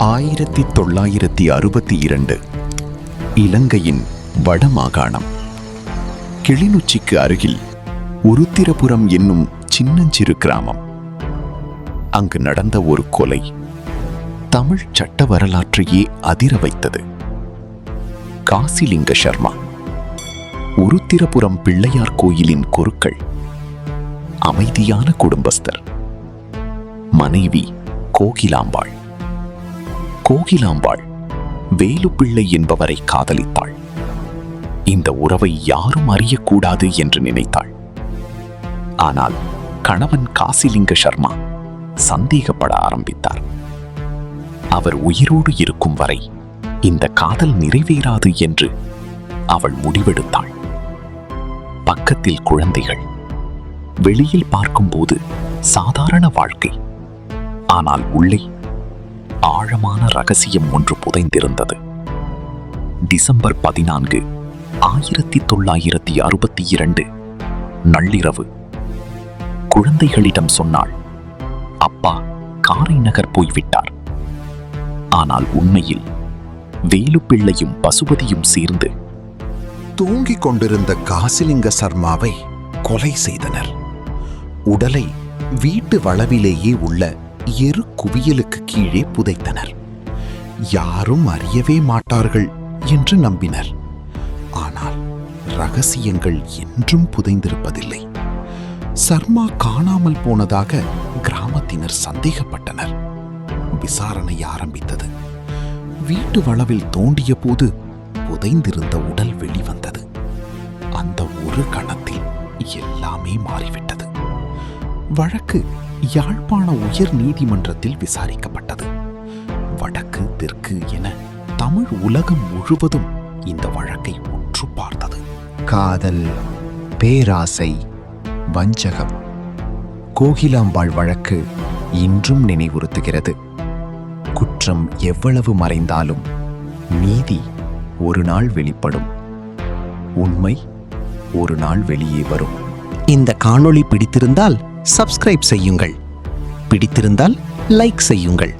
1962 இலங்கையின் வடமாகாணம் கிளிநொச்சிக்கு அருகில் உருத்திரபுரம் என்னும் சின்னஞ்சிறு கிராமம். அங்கு நடந்த ஒரு கொலை தமிழ் சட்ட வரலாற்றையே அதிர வைத்தது. காசிலிங்க சர்மா, உருத்திரபுரம் பிள்ளையார் கோயிலின் குருக்கள், அமைதியான குடும்பஸ்தர். மனைவி கோகிலாம்பாள். கோகிலாம்பாள் வேலுப்பிள்ளை என்பவரை காதலித்தாள். இந்த உறவை யாரும் அறியக்கூடாது என்று நினைத்தாள். ஆனால் கணவன் காசிலிங்க சர்மா சந்தேகப்பட ஆரம்பித்தார். அவர் உயிரோடு இருக்கும் வரை இந்த காதல் நிறைவேறாது என்று அவள் முடிவெடுத்தாள். பக்கத்தில் குழந்தைகள், வெளியில் பார்க்கும்போது சாதாரண வாழ்க்கை. ஆனால் உள்ளே ஆழமான ரகசியம் ஒன்று புதைந்திருந்தது. டிசம்பர் 14, 1962 நள்ளிரவு குழந்தைகளிடம் சொன்னாள், அப்பா காரைநகர் போய்விட்டார். ஆனால் உண்மையில் வேலுப்பிள்ளையும் பசுபதியும் சேர்ந்து தூங்கிக் கொண்டிருந்த காசிலிங்க சர்மாவை கொலை செய்தனர். உடலை வீட்டு வளவிலேயே உள்ள எரு குவியலுக்கு கீழே புதைத்தனர். யாரும் அறியவே மாட்டார்கள் என்று நம்பினர். ஆனால் ரகசியங்கள் என்றும் புதைந்திருப்பதில்லை. சர்மா காணாமல் போனதாக கிராமத்தினர் சந்தேகப்பட்டனர். விசாரணை ஆரம்பித்தது. வீட்டு வளவில் தோண்டிய போது புதைந்திருந்த உடல் வெளிவந்தது. அந்த ஒரு கணத்தில் எல்லாமே மாறிவிட்டது. வழக்கு யாழ்ப்பாண உயர் நீதிமன்றத்தில் விசாரிக்கப்பட்டது. வடக்கு தெற்கு என தமிழ் உலகம் முழுவதும் இந்த வழக்கை உற்று பார்த்தது. காதல், பேராசை, வஞ்சகம். கோகிலாம்பாள் வழக்கு இன்றும் நினைவுறுத்துகிறது. குற்றம் எவ்வளவு மறைந்தாலும் நீதி ஒரு நாள் வெளிப்படும். உண்மை ஒரு நாள் வெளியே வரும். இந்த காணொளி பிடித்திருந்தால் சப்ஸ்கிரைப் செய்யுங்கள். பிடித்திருந்தால் லைக் செய்யுங்கள்.